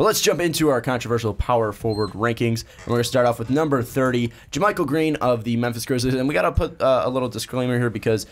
But let's jump into our controversial power forward rankings. And we're going to start off with number 30, JaMychal Green of the Memphis Grizzlies. And we got to put a little disclaimer here because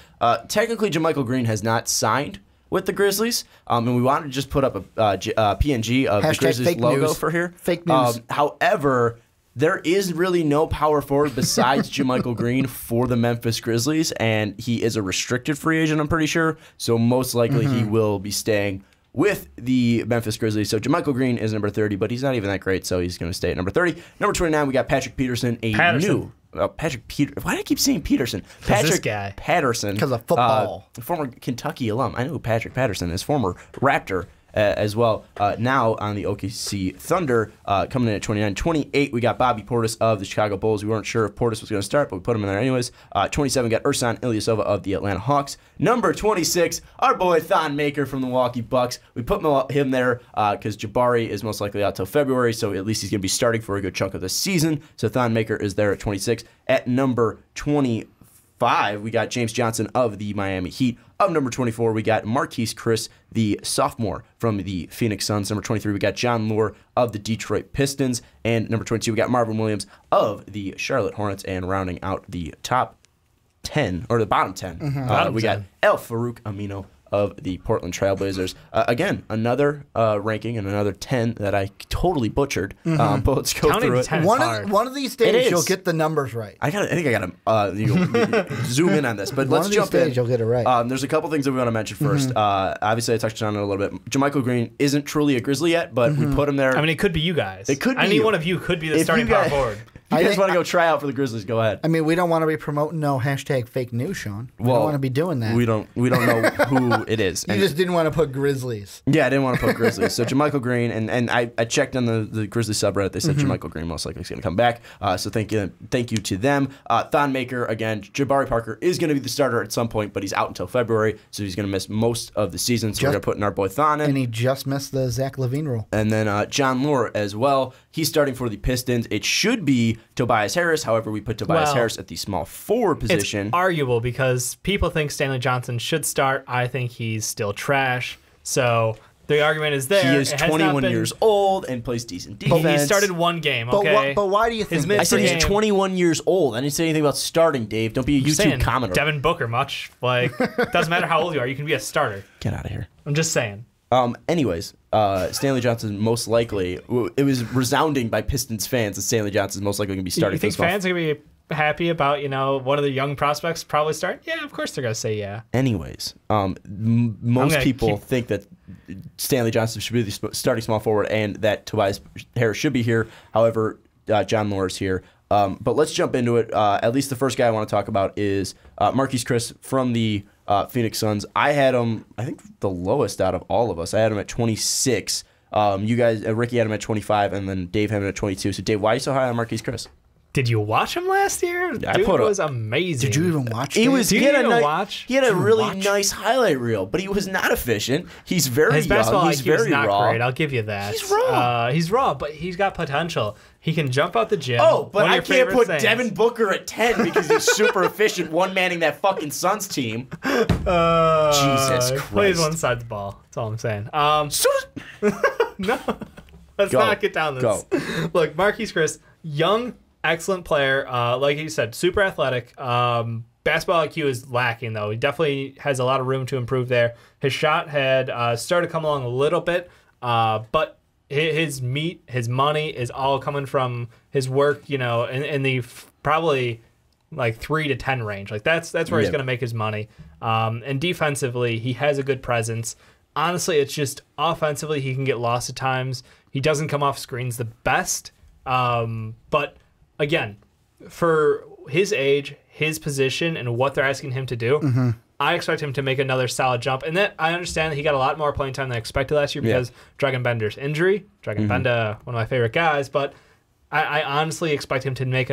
technically JaMychal Green has not signed with the Grizzlies. And we wanted to just put up a PNG of the Grizzlies logo for here. Fake news. However, there is really no power forward besides JaMychal Green for the Memphis Grizzlies. And he is a restricted free agent, I'm pretty sure. So most likely he will be staying with the Memphis Grizzlies. So JaMychal Green is number 30, but he's not even that great, so he's going to stay at number 30. Number 29, we got Patrick Peterson, new... why do I keep saying Peterson? Patrick Patterson. Because of football. Former Kentucky alum. I know who Patrick Patterson is, former Raptor as well. Now on the OKC Thunder, coming in at 29. 28, we got Bobby Portis of the Chicago Bulls. We weren't sure if Portis was going to start, but we put him in there anyways. 27, we got Ersan Ilyasova of the Atlanta Hawks. Number 26, our boy Thon Maker from the Milwaukee Bucks. We put him there because Jabari is most likely out till February, so at least he's going to be starting for a good chunk of the season. So Thon Maker is there at 26. At number 25, we got James Johnson of the Miami Heat. Up number 24, we got Marquise Chris, the sophomore from the Phoenix Suns. Number 23, we got John Lure of the Detroit Pistons. And number 22, we got Marvin Williams of the Charlotte Hornets. And rounding out the top 10, or the bottom 10, we got Al-Farouq Amino of the Portland Trailblazers. Again, another ranking and another 10 that I totally butchered. But let's go through it. One of these days, you'll get the numbers right. I think I got to zoom in on this. But let's jump in. You'll get it right. There's a couple things that we want to mention first. Obviously, I touched on it a little bit. JaMychal Green isn't truly a Grizzly yet, but we put him there. I mean, it could be you guys. It could be any one of you could be the starting power forward. You guys want to go try out for the Grizzlies, go ahead. I mean, we don't want to be promoting no hashtag fake news, Sean. We don't want to be doing that. We don't know who it is. You just didn't want to put Grizzlies. Yeah, I didn't want to put Grizzlies. So JaMychal Green, and I checked on the Grizzlies subreddit. They said JaMychal Green most likely is going to come back. So thank you to them. Thon Maker, again, Jabari Parker is going to be the starter at some point, but he's out until February, so he's going to miss most of the season. So we're going to put in our boy Thon in. And he just missed the Zach LaVine rule. And then John Lure as well. He's starting for the Pistons. It should be Tobias Harris. However, we put Tobias Harris at the small forward position. It's arguable because people think Stanley Johnson should start. I think he's still trash. So the argument is there. He is 21 years old and plays decent defense. He started one game, okay? But why do you think I said he's 21 years old. I didn't say anything about starting, Dave. Don't be a YouTube commenter. Devin Booker much. Like, doesn't matter how old you are. You can be a starter. Get out of here. I'm just saying. Anyways, Stanley Johnson most likely, it was resounding by Pistons fans that Stanley Johnson is most likely going to be starting. You think fans are going to be happy about, one of the young prospects probably starting? Yeah, of course they're going to say yeah. Anyways, most people think that Stanley Johnson should be the starting small forward and that Tobias Harris should be here. However, John Lure is here. But let's jump into it. At least the first guy I want to talk about is Marquise Chris from the Phoenix Suns. I had him, I think, the lowest out of all of us. I had him at 26. You guys, Ricky had him at 25, and then Dave had him at 22. So, Dave, why are you so high on Marquise Chris? Did you watch him last year? Dude was amazing. Did you even watch him? He had a really watch? nice highlight reel, but he was not efficient. He's very His basketball young. He's IQ is very not raw. great. I'll give you that. He's raw. But he's got potential. He can jump out the gym. Oh, but I can't put Devin Booker at 10 because he's super efficient, one-manning that fucking Suns team. Jesus Christ. Plays one side of the ball. That's all I'm saying. No. Let's not get down this. Go. Look, Marquise Chris, young, excellent player. Like you said, super athletic. Basketball IQ is lacking, though. He definitely has a lot of room to improve there. His shot had started to come along a little bit, but his money is all coming from his work, in the probably like 3 to 10 range. Like that's where he's going to make his money. And defensively, he has a good presence. Honestly, it's just offensively, he can get lost at times. He doesn't come off screens the best. But again, for his age, his position, and what they're asking him to do, I expect him to make another solid jump. And that I understand that he got a lot more playing time than I expected last year because Dragan Bender's injury. Dragan Bender, one of my favorite guys, but I honestly expect him to make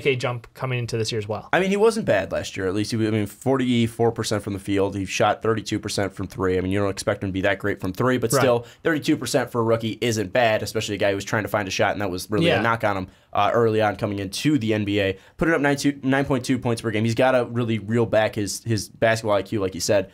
a jump coming into this year as well. I mean, he wasn't bad last year. At least, 44% from the field. He shot 32% from three. I mean, you don't expect him to be that great from three, but still, 32% for a rookie isn't bad, especially a guy who was trying to find a shot, and that was really a knock on him early on coming into the NBA. Putting up 9.2 points per game. He's got to really reel back his basketball IQ, like you said.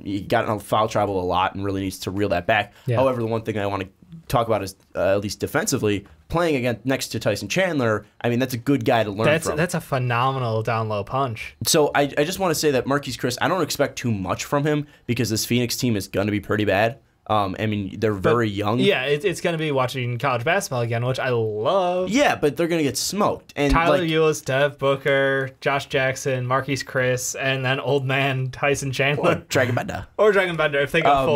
He got in foul trouble a lot and really needs to reel that back. Yeah. However, the one thing I want to talk about as at least defensively, playing again next to Tyson Chandler, I mean, that's a good guy to learn from. That's a phenomenal down low punch. So I just want to say that Marquise Chris, I don't expect too much from him because this Phoenix team is going to be pretty bad. I mean, they're very young. Yeah, it's going to be watching college basketball again, which I love. Yeah, but they're going to get smoked. And Tyler Ulis, Dev Booker, Josh Jackson, Marquise Chris, and then old man Tyson Chandler. Dragon Bender. Or Dragon Bender if they go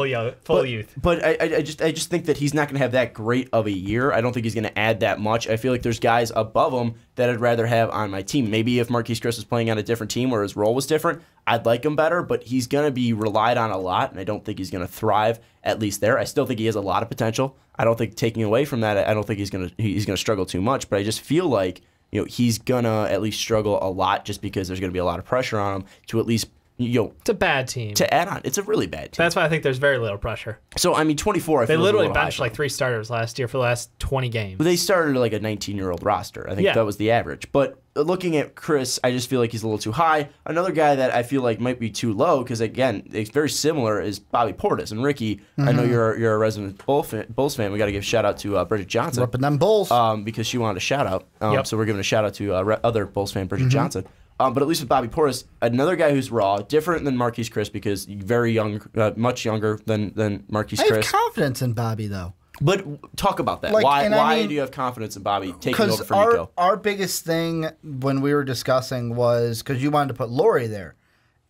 full youth. But I just think that he's not going to have that great of a year. I don't think he's going to add that much. I feel like there's guys above him that I'd rather have on my team. Maybe if Marquise Chris was playing on a different team where his role was different, I'd like him better, but he's going to be relied on a lot, and I don't think he's going to thrive, at least there. I still think he has a lot of potential. I don't think taking away from that, I don't think he's going to struggle too much, but I just feel like he's going to at least struggle a lot just because there's going to be a lot of pressure on him to at least it's a bad team to add on. It's a really bad team. That's why I think there's very little pressure. So I mean, 24. They literally benched like 3 starters last year for the last 20 games. They started like a 19-year-old roster. I think that was the average. But looking at Chris, I just feel like he's a little too high. Another guy that I feel like might be too low because again, it's very similar is Bobby Portis. And Ricky, I know you're a resident Bulls fan. We got to give a shout out to Bridget Johnson. Repping them Bulls. Because she wanted a shout out. So we're giving a shout out to other Bulls fan Bridget Johnson. But at least with Bobby Portis, another guy who's raw, different than Marquise Chris because very young, much younger than Marquise Chris. I have confidence in Bobby, though. But talk about that. Like, why do you have confidence in Bobby taking over for Nico? Our biggest thing when we were discussing was because you wanted to put Laurie there.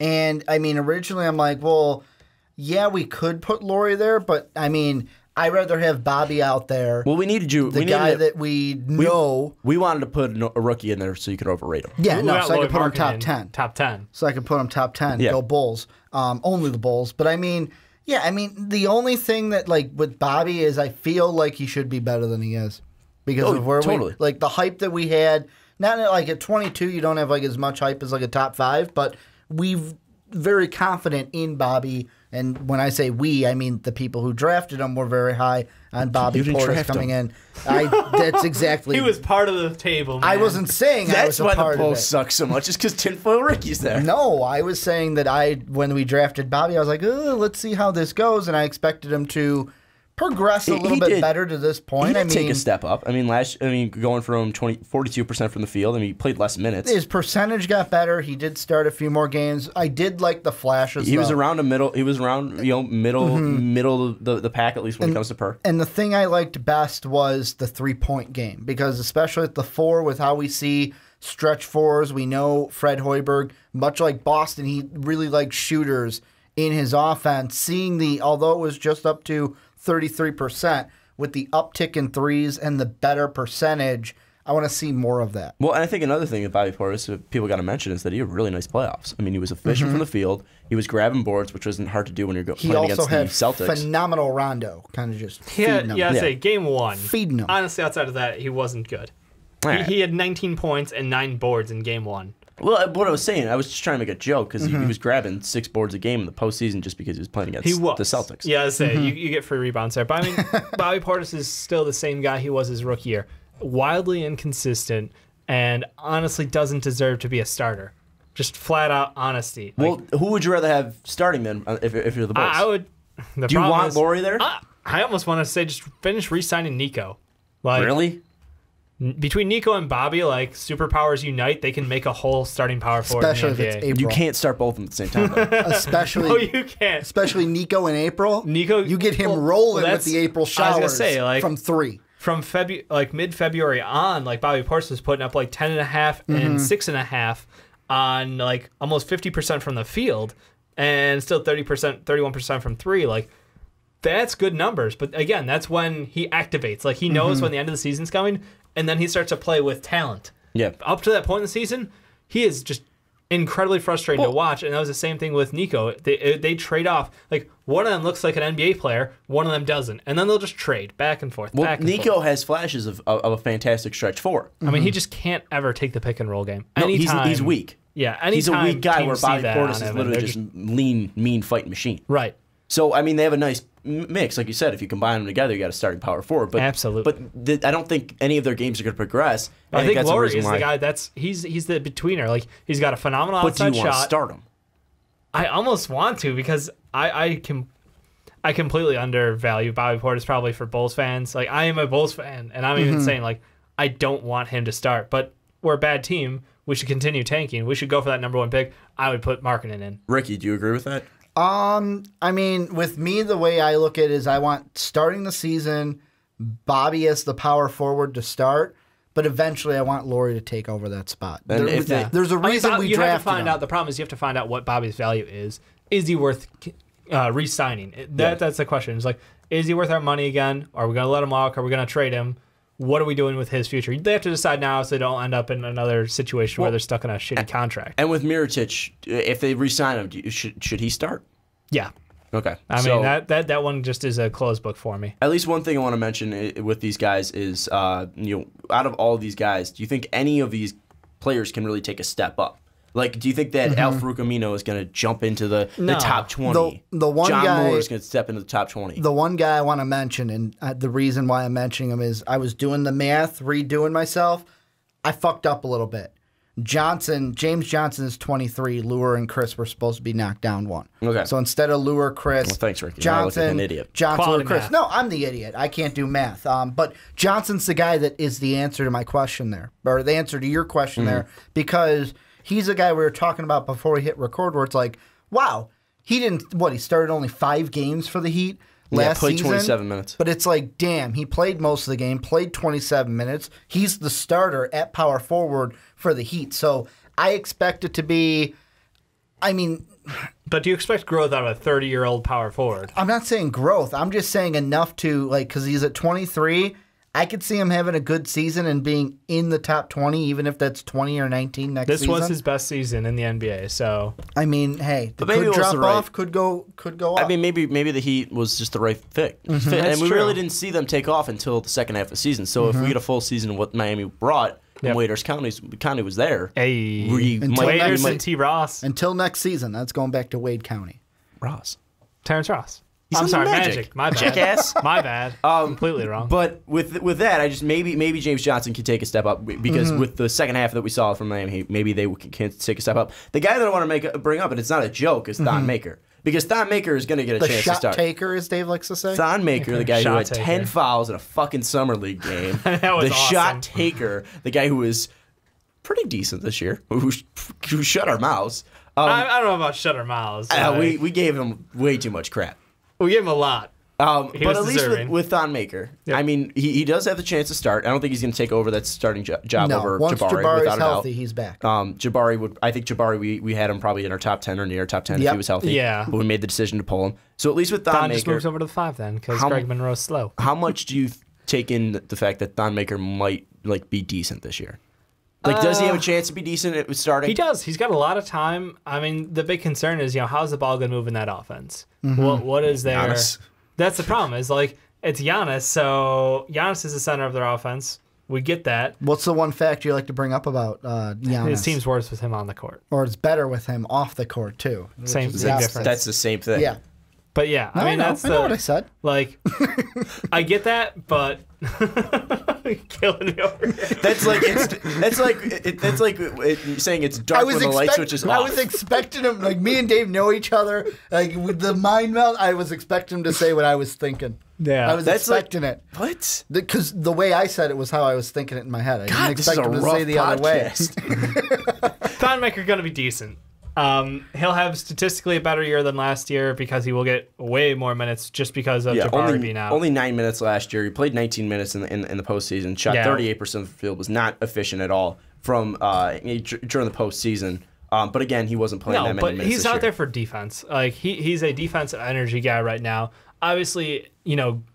And, I mean, originally I'm like, well, yeah, we could put Laurie there, but, I mean, I'd rather have Bobby out there. Well, we needed you. The guy that we know. We wanted to put a rookie in there so you could overrate him. Yeah, so I could put him top 10. Top 10. So I could put him top 10. Yeah. Go Bulls. Only the Bulls. But I mean, the only thing that, like, with Bobby is I feel like he should be better than he is. Because of where we, like, the hype that we had. Not like at 22, you don't have, like, as much hype as, like, a top 5. But we've very confident in Bobby. And when I say we, I mean the people who drafted him were very high on Bobby Portis coming in. That's exactly. He was part of the table, man. I wasn't saying I was a part of it. That's why the Bulls suck so much. It's because Tinfoil Ricky's there. No, I was saying that when we drafted Bobby, I was like, let's see how this goes. And I expected him to progress a little bit better to this point. He did take a step up. I mean, going from 42% from the field. I mean, he played less minutes. His percentage got better. He did start a few more games. I did like the flashes. He was around the middle. He was around middle of the pack at least when it comes to per. And the thing I liked best was the 3-point game because especially at the 4 with how we see stretch 4s, we know Fred Hoiberg, much like Boston, he really likes shooters in his offense. Seeing although it was just up to 33%, with the uptick in 3s and the better percentage, I want to see more of that. Well, and I think another thing that Bobby Portis, people got to mention, is that he had really nice playoffs. I mean, he was efficient from the field. He was grabbing boards, which wasn't hard to do when you're playing against the Celtics. He also had phenomenal Rondo, kind of just feeding him. Yeah, I'd say game 1. Feeding him. Honestly, outside of that, he wasn't good. He had 19 points and 9 boards in game 1. Well, what I was saying, I was just trying to make a joke because he was grabbing 6 boards a game in the postseason just because he was playing against the Celtics. Yeah, I'd say you get free rebounds there. But I mean, Bobby Portis is still the same guy he was his rookie year. Wildly inconsistent and honestly doesn't deserve to be a starter. Just flat out honesty. Well, who would you rather have starting then if you're the Bulls? I would. Do you want Laurie there? I almost want to say just finish re-signing Nico. Really? Between Nico and Bobby, like superpowers unite, they can make a whole starting power forward. Especially if it's April. You can't start both of them at the same time. Especially, no, you can't. Especially Nico in April. Nico, you get him rolling with the April showers. I was gonna say, like, from 3. From mid-February on, like Bobby Portis was putting up like 10.5 and 6.5 on like almost 50% from the field, and still 31% from 3. Like that's good numbers. But again, that's when he activates. Like he knows when the end of the season's coming. And then he starts to play with talent. Yeah. Up to that point in the season, he is just incredibly frustrating to watch. And that was the same thing with Nico. They trade off. Like, one of them looks like an NBA player, one of them doesn't. And then they'll just trade back and forth. Well, Nico has flashes of a fantastic stretch 4. I mean, he just can't ever take the pick and roll game. No, he's weak. Yeah, anytime he's a weak guy where Bobby Portis is literally just lean, mean fighting machine. Right. So, I mean, they have a nice mix. Like you said, if you combine them together, you got a starting power forward. But, absolutely. But I don't think any of their games are going to progress. I think Laurie is the guy he's the betweener. Like, he's got a phenomenal outside shot. But do you want to start him? I almost want to because I I completely undervalue Bobby Portis probably for Bulls fans. Like, I am a Bulls fan, and I'm even saying, like, I don't want him to start. But we're a bad team. We should continue tanking. We should go for that number 1 pick. I would put Markkanen in. Ricky, do you agree with that? I mean, with me, the way I look at it is I want starting the season, Bobby as the power forward to start, but eventually I want Lauri to take over that spot. There's a reason we drafted him. Have to find out. The problem is you have to find out what Bobby's value is. Is he worth re-signing? That's the question. It's like, is he worth our money again? Are we going to let him walk? Are we going to trade him? What are we doing with his future? They have to decide now so they don't end up in another situation where they're stuck in a shitty contract. And with Mirotic, if they re-sign him, should he start? Yeah. Okay. I mean, that one just is a closed book for me. At least one thing I want to mention with these guys is, out of all these guys, do you think any of these players can really take a step up? Like, do you think that Al-Farouq Amino is going to jump into the top 20? The one John guy, Moore is going to step into the top 20. The one guy I want to mention, and the reason why I'm mentioning him is I was doing the math, redoing myself. I fucked up a little bit. James Johnson is 23. Lure and Chris were supposed to be knocked down 1. Okay. So instead of Lure, Chris, thanks, Ricky. Johnson, I look like an idiot. Johnson, Quality Chris. math. No, I'm the idiot. I can't do math. But Johnson's the guy that is the answer to my question there, or the answer to your question there, because he's a guy we were talking about before we hit record, where it's like, wow, he started only 5 games for the Heat last played season. 27 minutes. But it's like, damn, he played most of the game, played 27 minutes. He's the starter at power forward for the Heat. So I expect it to be, But do you expect growth out of a 30-year-old power forward? I'm not saying growth. I'm just saying enough to, because he's at 23, I could see him having a good season and being in the top 20, even if that's 20 or 19 next season. This was his best season in the NBA, so... I mean, hey, the maybe could drop right. off, could go up. I mean, maybe the Heat was just the right fit. And we really didn't see them take off until the second half of the season. So if we get a full season of what Miami brought, and Waiters County was there. Hey, Waiters and T. Ross. Until next season. That's going back to Wade County. Ross. Terrence Ross. He's I'm on sorry, Magic. My bad. Jackass. My bad. Completely wrong. But with that, I just maybe James Johnson can take a step up because with the second half that we saw from Miami, maybe they can take a step up. The guy that I want to bring up, and it's not a joke, is Thon Maker. Because Thon Maker is going to get a chance to start. The shot taker, as Dave likes to say. Thon Maker, the guy who had Shot 10 fouls in a fucking summer league game. That was the awesome. shot taker, the guy who was pretty decent this year, who shut our mouths. I don't know about shut our mouths. We gave him way too much crap. We gave him a lot. But at least with Thon Maker, Yep. I mean, he does have the chance to start. I don't think he's going to take over that starting job over once Jabari. Jabari's without a healthy, doubt. he's back. I think Jabari, we had him probably in our top 10 or near top 10 if he was healthy. Yeah. But we made the decision to pull him. So at least with Thon Thon Maker. just moves over to the 5 then, because Greg Monroe's slow. How much do you take in the fact that Thon Maker might be decent this year? Does he have a chance to be decent at starting? He does. He's got a lot of time. I mean, the big concern is, how's the ball going to move in that offense? What is there? Giannis. That's the problem. Is it's Giannis, so Giannis is the center of their offense. We get that. What's the one fact you like to bring up about Giannis? His team's worse with him on the court. Or it's better with him off the court, too. Same difference. That's the same thing. Yeah. But yeah, I know what I said. I get that, but killing me over here. That's like saying it's dark when the light switch is off. I was expecting him, me and Dave know each other, with the mind meld. I was expecting him to say what I was thinking. Yeah, I was expecting it. What? Because the way I said it was how I was thinking it in my head. I didn't This is expect a him to rough say the other way. podcast. Thon Maker going to be decent. He'll have statistically a better year than last year because he will get way more minutes just because of Jabari being out. Only 9 minutes last year. He played 19 minutes in the postseason. Shot 38% of the field. Was not efficient at all from during the postseason. But again, he wasn't playing that many minutes. But he's this out year. there for defense. He's a defensive energy guy right now. Obviously,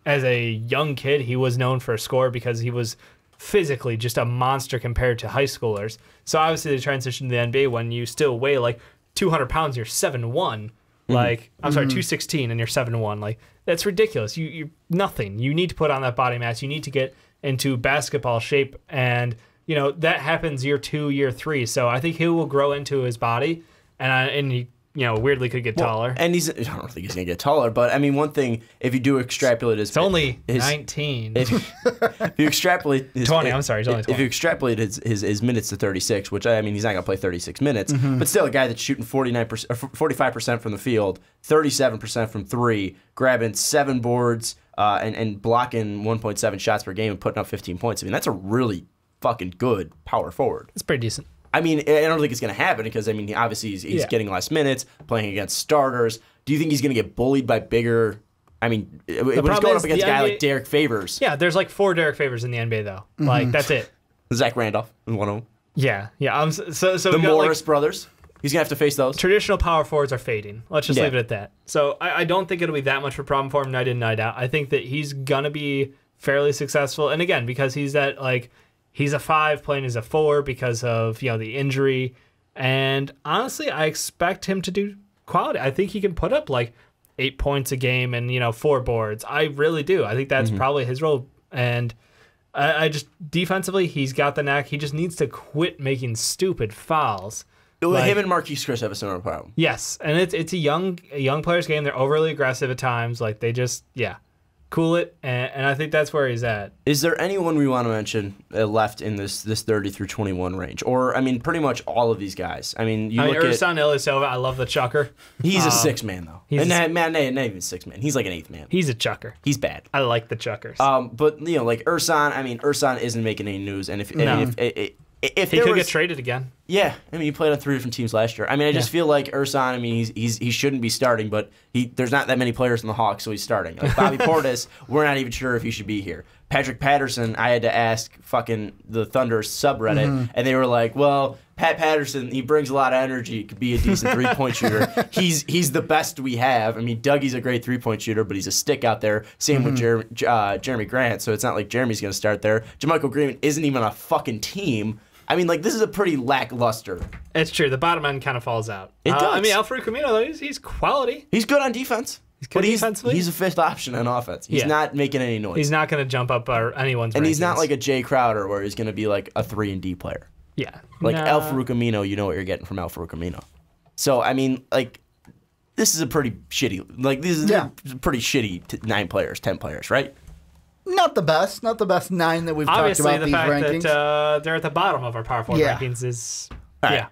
as a young kid, he was known for a score because he was physically just a monster compared to high schoolers. So obviously the transition to the NBA when you still weigh 200 pounds, you're 7'1". I'm sorry, 216 and you're 7'1". That's ridiculous. You're nothing. You need to put on that body mass. You need to get into basketball shape, and that happens year 2, year 3. So I think he will grow into his body, and weirdly could get taller. And I don't think he's going to get taller, but I mean, one thing, if you do extrapolate it's only 19. If you extrapolate 20, I'm sorry, it's only 20. If you extrapolate his minutes to 36, which I mean, he's not going to play 36 minutes, but still a guy that's shooting 49% or 45% from the field, 37% from three, grabbing 7 boards, and blocking 1.7 shots per game and putting up 15 points. I mean, that's a really fucking good power forward. It's pretty decent. I mean, I don't think it's going to happen because, I mean, obviously he's getting less minutes, playing against starters. Do you think he's going to get bullied by bigger... I mean, when he's going up against a guy like Derek Favors... Yeah, there's like 4 Derek Favors in the NBA, though. Like, that's it. Zach Randolph is one of them. Yeah. So the Morris brothers. He's going to have to face those. Traditional power forwards are fading. Let's just leave it at that. So I don't think it'll be that much of a problem for him night in, night out. I think that he's going to be fairly successful. And again, because he's that, like... He's a 5 playing as a 4 because of, the injury. And honestly, I expect him to do quality. I think he can put up like 8 points a game and, 4 boards. I really do. I think that's probably his role. And I just, defensively, he's got the knack. He just needs to quit making stupid fouls. Him and Marquise Chris have a similar problem. Yes. And it's a young player's game. They're overly aggressive at times. Like they just, cool it, and I think that's where he's at. Is there anyone we want to mention left in this 30 through 21 range? Or, I mean, pretty much all of these guys. I mean, look at... Ursan Ilyasova, I love the chucker. He's a 6-man, though. Not even 6-man. He's like an 8th man. He's a chucker. He's bad. I like the chuckers. But, like Ursan, I mean, Ursan isn't making any news, and if he could get traded again. Yeah, I mean, he played on 3 different teams last year. I mean, I just feel like Ursan, I mean, he shouldn't be starting, but there's not that many players in the Hawks, so he's starting. Like Bobby Portis, we're not even sure if he should be here. Patrick Patterson, I had to ask fucking the Thunder subreddit, and they were like, well, Pat Patterson, he brings a lot of energy, could be a decent 3-point shooter. He's the best we have. I mean, Dougie's a great 3-point shooter, but he's a stick out there. Same with Jeremy Grant, so it's not like Jeremy's going to start there. JaMychal Green isn't even on a fucking team. I mean, like, this is a pretty lackluster. It's true. The bottom end kind of falls out. It does. I mean, Al-Farouq Amino, though, he's quality. He's good on defense. He's good defensively. He's a 5th option on offense. He's not making any noise. He's not going to jump up anyone's And rankings. he's not like a Jay Crowder where he's going to be like a 3-and-D player. Yeah. Like Al-Farouq Amino, you know what you're getting from Al-Farouq Amino. So, I mean, like, this is a pretty shitty, like, these are pretty shitty 9 players, 10 players, right? Not the best 9 that we've Obviously, talked about the these fact rankings. that they're at the bottom of our power forward rankings is, All right.